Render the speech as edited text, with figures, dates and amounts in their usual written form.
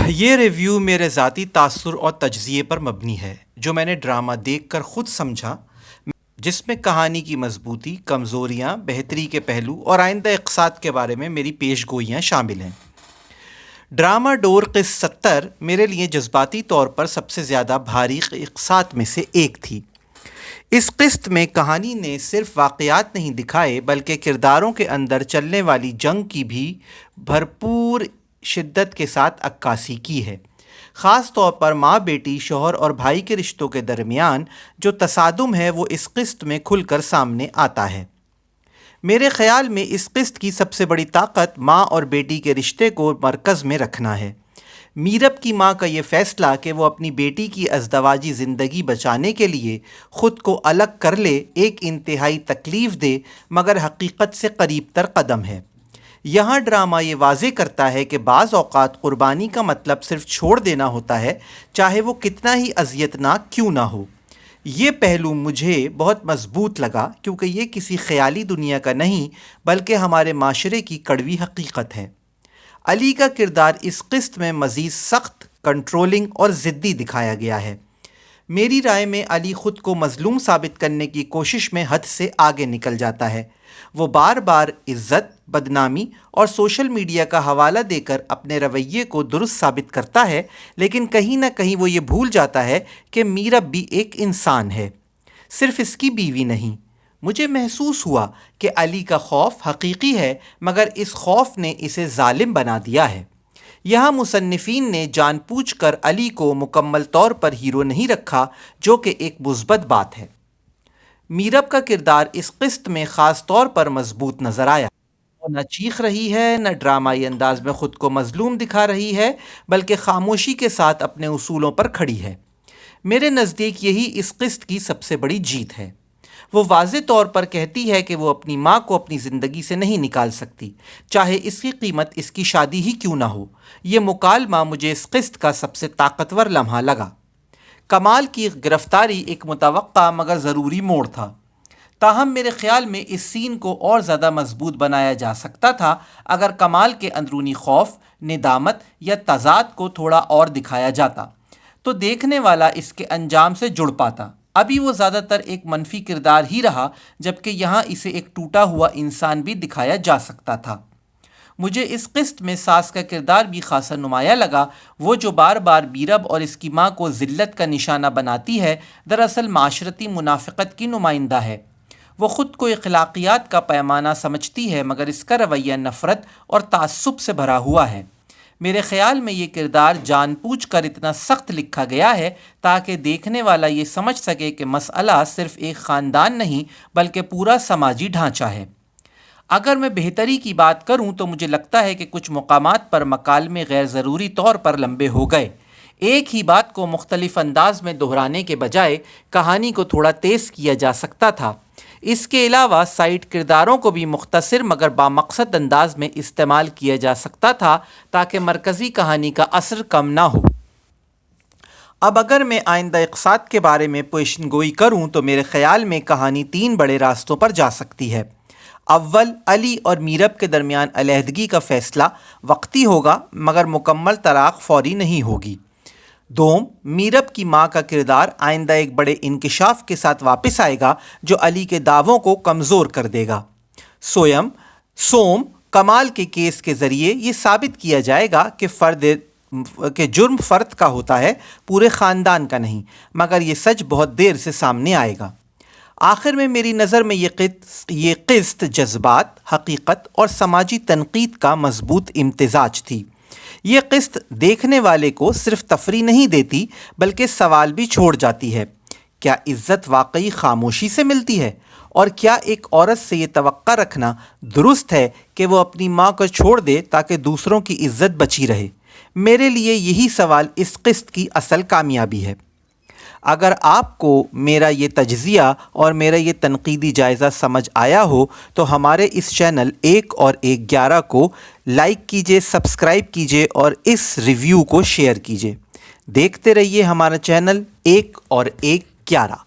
یہ ریویو میرے ذاتی تاثر اور تجزیے پر مبنی ہے جو میں نے ڈرامہ دیکھ کر خود سمجھا، جس میں کہانی کی مضبوطی، کمزوریاں، بہتری کے پہلو اور آئندہ اقساط کے بارے میں میری پیش گوئیاں شامل ہیں۔ ڈرامہ ڈور قسط 70 میرے لیے جذباتی طور پر سب سے زیادہ بھاری اقساط میں سے ایک تھی۔ اس قسط میں کہانی نے صرف واقعات نہیں دکھائے بلکہ کرداروں کے اندر چلنے والی جنگ کی بھی بھرپور شدت کے ساتھ عکاسی کی ہے، خاص طور پر ماں بیٹی، شوہر اور بھائی کے رشتوں کے درمیان جو تصادم ہے وہ اس قسط میں کھل کر سامنے آتا ہے۔ میرے خیال میں اس قسط کی سب سے بڑی طاقت ماں اور بیٹی کے رشتے کو مرکز میں رکھنا ہے۔ میرب کی ماں کا یہ فیصلہ کہ وہ اپنی بیٹی کی ازدواجی زندگی بچانے کے لیے خود کو الگ کر لے ایک انتہائی تکلیف دہ مگر حقیقت سے قریب تر قدم ہے۔ یہاں ڈرامہ یہ واضح کرتا ہے کہ بعض اوقات قربانی کا مطلب صرف چھوڑ دینا ہوتا ہے، چاہے وہ کتنا ہی اذیت ناک کیوں نہ ہو۔ یہ پہلو مجھے بہت مضبوط لگا کیونکہ یہ کسی خیالی دنیا کا نہیں بلکہ ہمارے معاشرے کی کڑوی حقیقت ہے۔ علی کا کردار اس قسط میں مزید سخت، کنٹرولنگ اور ضدی دکھایا گیا ہے۔ میری رائے میں علی خود کو مظلوم ثابت کرنے کی کوشش میں حد سے آگے نکل جاتا ہے۔ وہ بار بار عزت، بدنامی اور سوشل میڈیا کا حوالہ دے کر اپنے رویے کو درست ثابت کرتا ہے، لیکن کہیں نہ کہیں وہ یہ بھول جاتا ہے کہ میرب بھی ایک انسان ہے، صرف اس کی بیوی نہیں۔ مجھے محسوس ہوا کہ علی کا خوف حقیقی ہے مگر اس خوف نے اسے ظالم بنا دیا ہے۔ یہاں مصنفین نے جان بوجھ کر علی کو مکمل طور پر ہیرو نہیں رکھا، جو کہ ایک مثبت بات ہے۔ میرب کا کردار اس قسط میں خاص طور پر مضبوط نظر آیا۔ وہ نہ چیخ رہی ہے، نہ ڈرامائی انداز میں خود کو مظلوم دکھا رہی ہے، بلکہ خاموشی کے ساتھ اپنے اصولوں پر کھڑی ہے۔ میرے نزدیک یہی اس قسط کی سب سے بڑی جیت ہے۔ وہ واضح طور پر کہتی ہے کہ وہ اپنی ماں کو اپنی زندگی سے نہیں نکال سکتی، چاہے اس کی قیمت اس کی شادی ہی کیوں نہ ہو۔ یہ مکالمہ مجھے اس قسط کا سب سے طاقتور لمحہ لگا۔ کمال کی گرفتاری ایک متوقع مگر ضروری موڑ تھا، تاہم میرے خیال میں اس سین کو اور زیادہ مضبوط بنایا جا سکتا تھا اگر کمال کے اندرونی خوف، ندامت یا تضاد کو تھوڑا اور دکھایا جاتا تو دیکھنے والا اس کے انجام سے جڑ پاتا۔ ابھی وہ زیادہ تر ایک منفی کردار ہی رہا، جبکہ یہاں اسے ایک ٹوٹا ہوا انسان بھی دکھایا جا سکتا تھا۔ مجھے اس قسط میں ساس کا کردار بھی خاصا نمایاں لگا۔ وہ جو بار بار میرب اور اس کی ماں کو ذلت کا نشانہ بناتی ہے، دراصل معاشرتی منافقت کی نمائندہ ہے۔ وہ خود کو اخلاقیات کا پیمانہ سمجھتی ہے مگر اس کا رویہ نفرت اور تعصب سے بھرا ہوا ہے۔ میرے خیال میں یہ کردار جان بوجھ کر اتنا سخت لکھا گیا ہے تاکہ دیکھنے والا یہ سمجھ سکے کہ مسئلہ صرف ایک خاندان نہیں بلکہ پورا سماجی ڈھانچہ ہے۔ اگر میں بہتری کی بات کروں تو مجھے لگتا ہے کہ کچھ مقامات پر مکالمے غیر ضروری طور پر لمبے ہو گئے۔ ایک ہی بات کو مختلف انداز میں دہرانے کے بجائے کہانی کو تھوڑا تیز کیا جا سکتا تھا۔ اس کے علاوہ سائیڈ کرداروں کو بھی مختصر مگر بامقصد انداز میں استعمال کیا جا سکتا تھا تاکہ مرکزی کہانی کا اثر کم نہ ہو۔ اب اگر میں آئندہ اقساط کے بارے میں پیشن گوئی کروں تو میرے خیال میں کہانی 3 بڑے راستوں پر جا سکتی ہے۔ اول، علی اور میرب کے درمیان علیحدگی کا فیصلہ وقتی ہوگا مگر مکمل طلاق فوری نہیں ہوگی۔ دوم، میرب کی ماں کا کردار آئندہ ایک بڑے انکشاف کے ساتھ واپس آئے گا جو علی کے دعووں کو کمزور کر دے گا۔ سوم، کمال کے کیس کے ذریعے یہ ثابت کیا جائے گا کہ جرم فرد کا ہوتا ہے، پورے خاندان کا نہیں، مگر یہ سچ بہت دیر سے سامنے آئے گا۔ آخر میں میری نظر میں یہ قسط جذبات، حقیقت اور سماجی تنقید کا مضبوط امتزاج تھی۔ یہ قسط دیکھنے والے کو صرف تفریح نہیں دیتی بلکہ سوال بھی چھوڑ جاتی ہے۔ کیا عزت واقعی خاموشی سے ملتی ہے؟ اور کیا ایک عورت سے یہ توقع رکھنا درست ہے کہ وہ اپنی ماں کو چھوڑ دے تاکہ دوسروں کی عزت بچی رہے؟ میرے لیے یہی سوال اس قسط کی اصل کامیابی ہے۔ اگر آپ کو میرا یہ تجزیہ اور میرا یہ تنقیدی جائزہ سمجھ آیا ہو تو ہمارے اس چینل 1 اور 1/11 کو لائک کیجئے، سبسکرائب کیجئے اور اس ریویو کو شیئر کیجئے۔ دیکھتے رہیے ہمارا چینل 1 اور 1/11۔